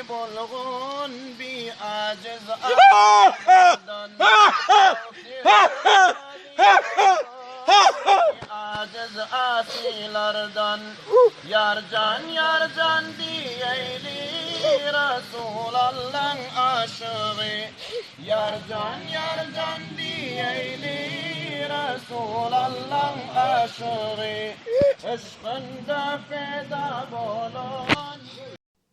bulgun bir aciz aciz asilardan yarcan diyeyli Resulallah'ın aşığı yarcan diyeyli Resulallah'ın aşığı aşkında feda bolun.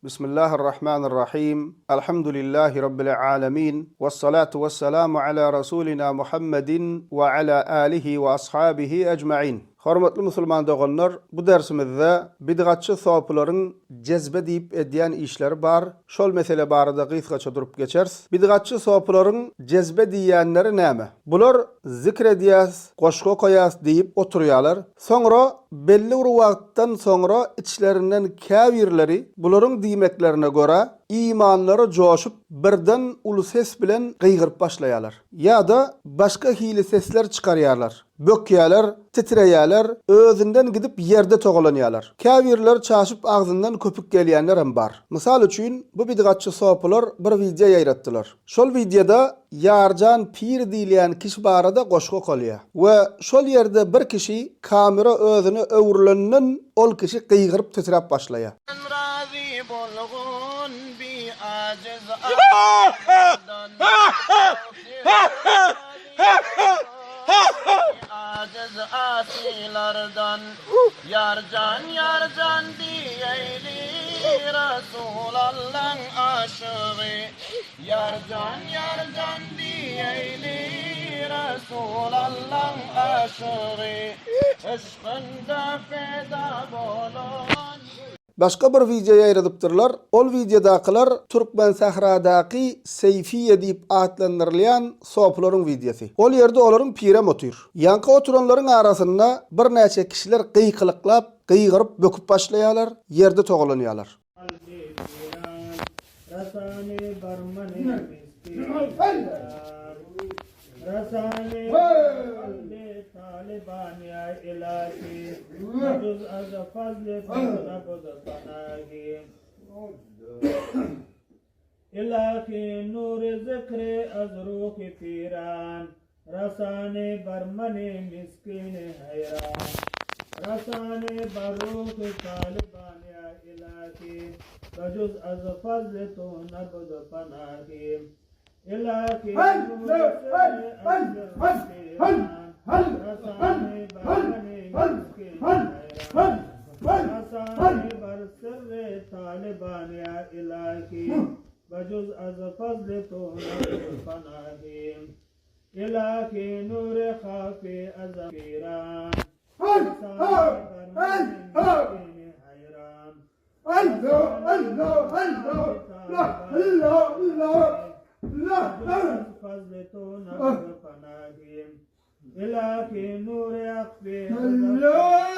Bismillahirrahmanirrahim. Elhamdülillahi Rabbil alemin. Vessalatu vesselamu ala Rasulina Muhammedin ve ala alihi ve ashabihi ecma'in. Hormatly musulman dogonlar, bu dersimizde bidgatçı sopularyň jezbe diýip edýän işleri bar. Şol mesele barada gysgaça durup geçers. Bidgatçı sopularyň jezbe diýenleri näme? Bular zikr edýäs, goşgo koýas diýip oturýarlar. Soňra belli bir wagtdan soňra içlerinden käbirleri bularyň diýmeklerine göre imanları joşup birden ulu ses bilen gıygyryp başlaýarlar. Ýa-da başga hili sesler çykarýarlar. Bökýärler, titreýärler, özünden gidip yerde togalanýarlar. Käbirler çaşyp agzyndan köpük gelýänler hem bar. Mysal üçin bu bidgatçy sopular bir video ýaýratdylar. Şol videoda Yarcan Pir diýilen kişi barada goşgo kolýar. We şol ýerde bir kişi kamera özüni öwrülenden ol kişi gıygyryp titrep başlaýar. Razi bulgun bir aciz aciz asilardan yarcan diyeyli Resulallah'ın aşığı yarcan diyeyli Resulallah'ın aşığı aşkında feda bolun. Başka bir video ýaýradypdyrlar. Ol videodakylar Türkmen sahradaky Seyfiye diýip atlandyrylýan sopularyň videosy. Ol ýerde olaryň pirem otur. Ýanky oturanlaryň arasynda bir näçe kişiler gıykylyklap, gıygyryp böküp başlaýarlar, ýerde togalanýarlar. Talibania ilahi juz az fazle nabud panahi ilahi nur zikri az ruh firan rasane barmane miskin hayran rasane baruh talibania ilahi juz az fazle nabud panahi ilahi Talibania ilahi bajuz az fazle to panahi ilahi nur khafi azkiran fazle to panahi ilahi nur yakfi Allah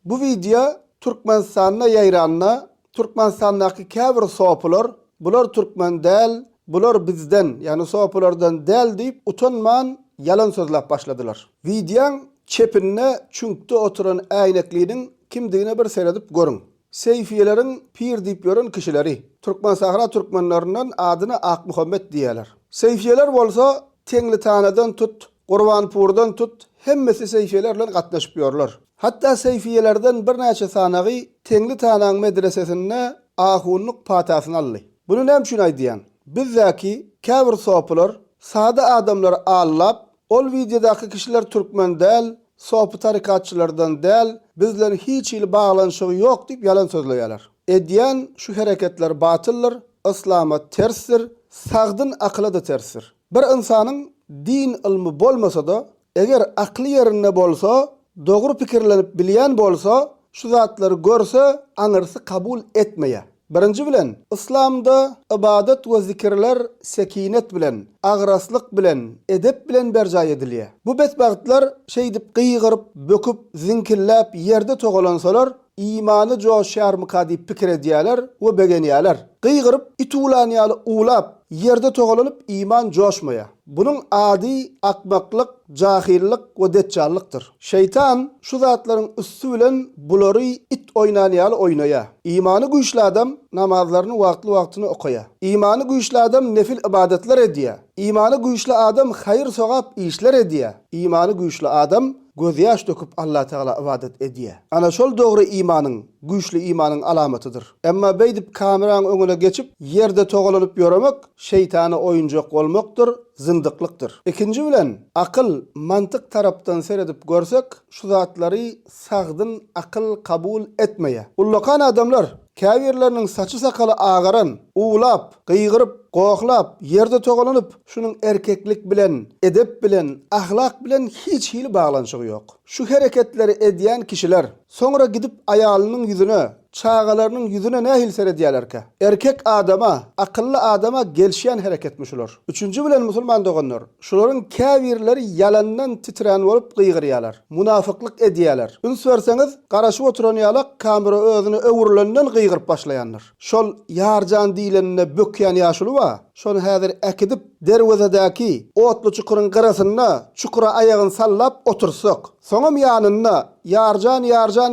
Bu video Türkmenistan'a ýaýranna, Türkmenistan'daky käbir sopular, bular Türkmen däl, bular bizden, ýani sopulardan däl diýip utanman yalan sözläp başladylar. Videoň çepinne çünkde oturan äýnekliniň kimdigine bir seredip görüň. Seyfiyeleriň pir diýip ýören kişileri, Türkmen sahra türkmenlerinden adyny Ak Muhammed diýerler. Seyfiyeler bolsa Tengli Tanadan tut, Gurbanpurdan tut, hemmesi seyfiyeler bilen gatnaşyp ýörler. Hatta seyfiyelerden bir näçe sanagy Tengli Tanaň medresesinde ahunluk patasyny aldy. Bunu näme üçin aýdýan? Bizdäki käbir sopular, sada adamlar allap, ol videodaky kişiler türkmen däl, sopu tarikatçylardan däl, bizler hiç il baglanşygy ýok diýip yalan sözleýärler. Edýän şu hareketler batyllar, islama tersdir, sagdyn akla da tersdir. Bir insanyň din ilmi bolmasa da, eger akly ýerinde bolsa, dogry pikirlenip bilýän bolsa, şu zatlary görse, aňyrsy kabul etmeýär. Birinci bilen, İslamda ibadet ve zikirler sekinet bilen, agraslık bilen, edep bilen bercay edilýär. Bu betbagtlar şey dip gıýgyryp, böküp, zinkirläp yerde togalansalar, imanı joşýarmyka diýip pikir edýärler we begenýärler. Gıýgyryp, itulanýaly ulap, yerde togalanyp iman joşmaýa. Bunun adi akmaklyk, jahillik we deccallykdyr. Şeytan şu zatlaryň üstü bilen bulary it oýnanýaly oýnaýa. İmanı güýçli adam namazlaryny wagtly-wagtyny okaýa. İmanı güýçli adam nefil ibadetler edýär. İmanı güýçli adam hayır sogap işler edýär. İmanı güýçli adam göz ýaş döküp Allah Taala ibadet edýär. Ana şol dogry imanyň, güýçli imanyň alamatydyr. Emma beýdip kameranyň öňüne geçip yerde togalanyp ýöremek şeytany oýunjak bolmakdyr, zındyklyktır. Ikinji bilen akıl, mantyk tarapdan seredip görsek, şu zatlary sagdyn akıl kabul etmeýär. Ullakan adamlar käbirleriniň saçy sakaly agaran, ulap, gıýgyryp, goklap, yerde togalanyp, şunun erkeklik bilen, edep bilen, ahlak bilen hiç hili bağlanşygy ýok. Şu hereketleri edýän kişiler sonra gidip aýalynyň ýüzüne, çağalarynyň ýüzüne nähil seredýärlerkä? Erkek adama, akıllı adama gelşýän hereketmiş şular. Üçüncü bilen musulman doganlar, şularyň käbirleri yalandan titren bolup gıýgyrýarlar, munafyklyk edýärler. Üns berseňiz, garaşyp oturan ýalak kamera özüni öwürlenden gıýgyryp başlaýanlar. Şol ýarjan diýlenine bökýän ýaşuly wa, şonu häzir äkidip derwezedäki otly çukuryň garasyna çukura aýagyny sallap otursak, soňam ýanyna yarjan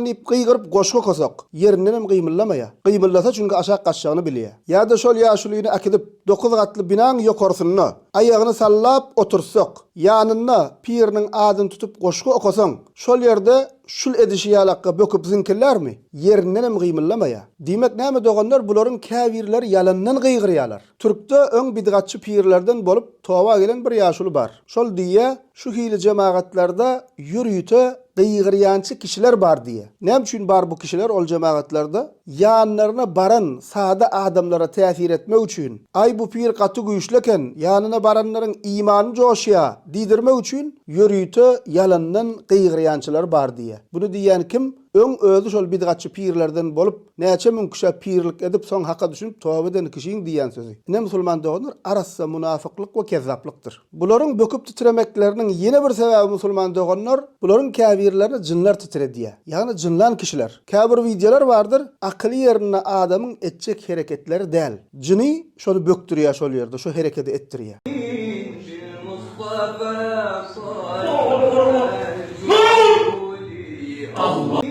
diýip gıýgyryp goşga kosak, ýerinden hem gıýmyllamaýa. Gıýmyllasa çünki aşak gaçjagyny bilýär. Ýa-da şol ýaşulyny äkidip 9 gatly binaň ýokarsyna aýagyny sallap otursak, ýanyna piriniň adyny tutup goşga okasaň, şol ýerde şul edişi ýalakka böküp zinkirlermi? Ýerinden hem gıýmyllamaýa. Diýmek näme doganlar, bularyň käbirleri yalandan gıýgyrýarlar. Türkde öň bidgatçy pirlerden bolup towa gelen bir ýaşuly bar. Şol diýe şu hili cemaatlarda ýürüýte gıýgyrýançy kişiler bar diýe. Näme üçin bar bu kişiler ol cemaatlarda? Ýanlaryna baran sada adamlara täsir etmek üçin. Ay bu pir gaty güýçleken, ýanyna baranlaryň imany joşýa diýdirmek üçin ýürüýte yalandan gıýgyrýançylar bar diýe. Bunu diýen kim? Öň özü şol bidgatçy pirlerden bolup näçe mün kişi pirlik edip soň hakka düşünüp tawba eden kişiň diýen sözi. Ne musulman doganlar arassa munafyklyk we kezzaplikdir. Bularyň böküp titremekleriniň ýene bir sebebi musulman doganlar, bularyň käbirlerini jinler titredýär. Ýani jinlan kişiler. Käbir videolar bardyr, akly ýerine adamyň etjek hereketleri däl. Jini şonu böktürýär şol ýerde, şo hereketi etdirýär. Allah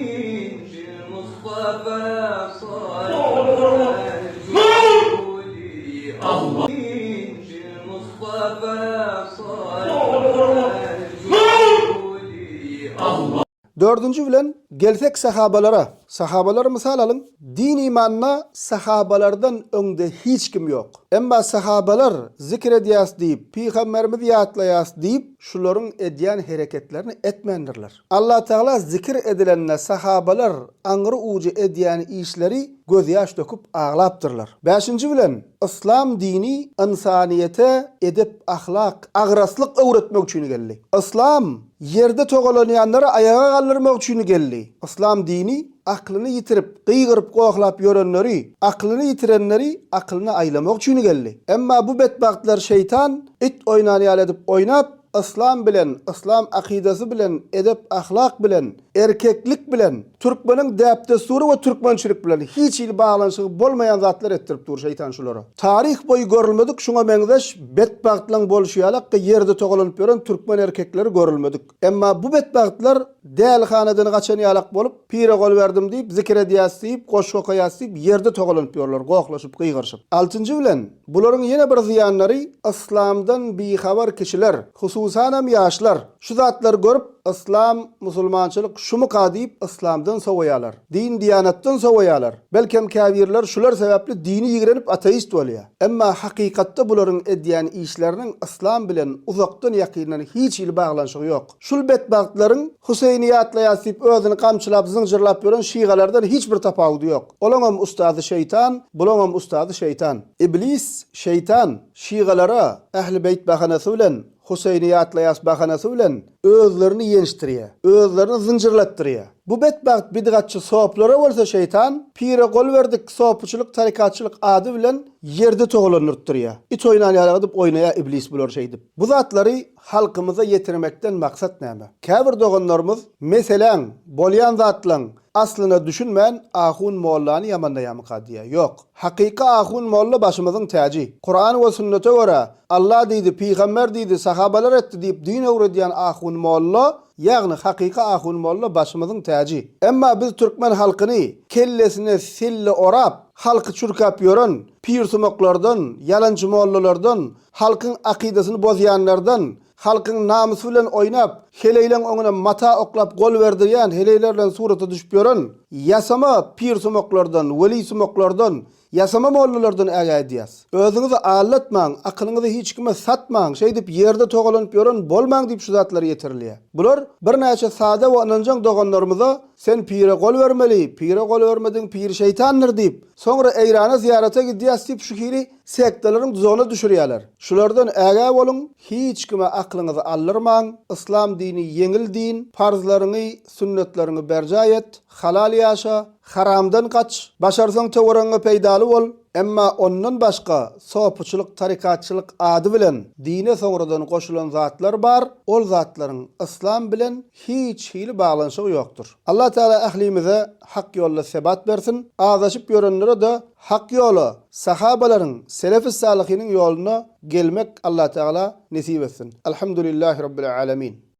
Dördüncü bilen gelsek sahabalara. Sahabalar misal alın. Din imanna sahabalardan öňde hiç kim ýok. Emma sahabalar zikir edýäs diýip, Peygamberimiz ýatlaýas diýip, şularyň edýän hereketlerini etmendirler. Allah Taala zikir edilenne sahabalar aňry uji edýän işleri göz ýaş döküp ağlapdyrlar. 5-nji bilen İslam dini insaniyete edep, ahlak, agraslyk öwretmek üçin geldi. İslam yerde togalanýanlara ayağa galdyrmak üçin geldi. İslam dini aklını yitirip, gıýgyryp goklap ýörenleri, aklını yitirenleri aklını aýlamak üçin geldi. Emma bu betbagtlar şeytan it oýnanýar edip oýnap, İslam bilen, İslam akidesi bilen, edep ahlak bilen, erkeklik bilen, Türkmeniň däpde suru we türkmençilik bilen hiç il bağlanşygy bolmaýan zatlar etdirip dur şeytan şulara. Tarih boyu görülmedik, şuňa meňzeş betbagtlaryň bolşýalak ýerde togalanyp ýören türkmen erkekleri görülmedik. Emma bu betbagtlar däl hanadan gaçan ýalak bolup, pire gol berdim diýip, zikir edýäs diýip, goşga okaýas diýip ýerde togalanyp ýörler, goklaşyp, gıýgyrşyp. 6-njy bilen bularyň ýene bir ziýanlary İslamdan bihabar kişiler, hususanam ýaşlar, şu zatlar görüp İslam, musulmançylyk şumu diýip İslamdan sowaýarlar. Din diýanatdan sowaýarlar. Belkem käbirler şular sebäpli dini ýigrenip ateist bolýar. Emma hakykatda bularyň edýän işleriniň İslam bilen uzakdan ýakynyň hiç il baglanşygy ýok. Şul betbagtlaryň Huseyni ýatlaýas diýip özüni kamçylap, zynjyrlap ýören şigalardan hiç bir tapawudy ýok. Olaňam ustazy şeytan, bulaňam ustazy şeytan. Iblis, şeytan şigalara ähli beyt bahanasy bilen Huseyni ýatlaýas bahanasy bilen özlerini ýenişdirýär, özlerini zynjyrlatdyrýar. Bu betbaht bidgatçı soplara bolsa şeytan pire gol verdik sopçuluk tarikatçılık adı bilen yerde toğlanırtır ya. İt oynayalım dip oynaya iblis bulur şeydip. Bu zatları halkımıza yetirmekten maksat näme? Käbir doganlarımız meselen bolyan zatlan aslına düşünmeyen ahun mollany yamanlayamy kadiya. Yok. Hakika ahun molla başımızın taji. Kur'an ve sünnete göre Allah deydi, peygamber deydi, sahabalar etti deyip din öğrediyen ahun molla, yani hakika ahun molla başımızın taji. Emma biz Türkmen halkını kellesine sille orap, halkı çürkap yoran, pir sumoklardan, yalancı mollalardan, halkın akidesini bozayanlardan, halkın namusu bilen oynap, heleylen onuna mata oklap gol verdiyen, heleylerle surata düşüp yoran, yasama pir sumoklardan, veli sumoklardan, yasama mollalardan ägä diyas. Özüňizi allatmaň, akylyňyzy hiç kime satmaň, şey dip yerde togalanyp yoran bolmaň dip şu zatlary ýetirilýär. Bular bir näçe sada we ananjaň doganlarymyza sen pire gol vermeli, pire gol vermediň pir şeytandyr dip, soňra eýrana ziýarata gidýäs dip şu hili sektalaryň düzegine düşürýärler. Şulardan ägä boluň, hiç kime aklyňyzy allyrmaň, İslam dini yeňil din, farzlaryny, sünnetlerini berja et, halal ýaşa, haramdan kaç, başarsaň töwerňe peýdaly bol. Emma ondan başka sopuçuluk, tarikatçılık adı bilen dine soňradan koşulan zatlar bar. Ol zatlaryň İslam bilen hiç hili bağlanşygy ýokdur. Allah Taala ahlimize hak ýolda sebat bersin. Azaşyp ýörenlere de hak ýoly, sahabalaryň, selef-i salihiniň ýoluna gelmek Allah Taala nesip etsin. Elhamdülillahi rabbil alamin.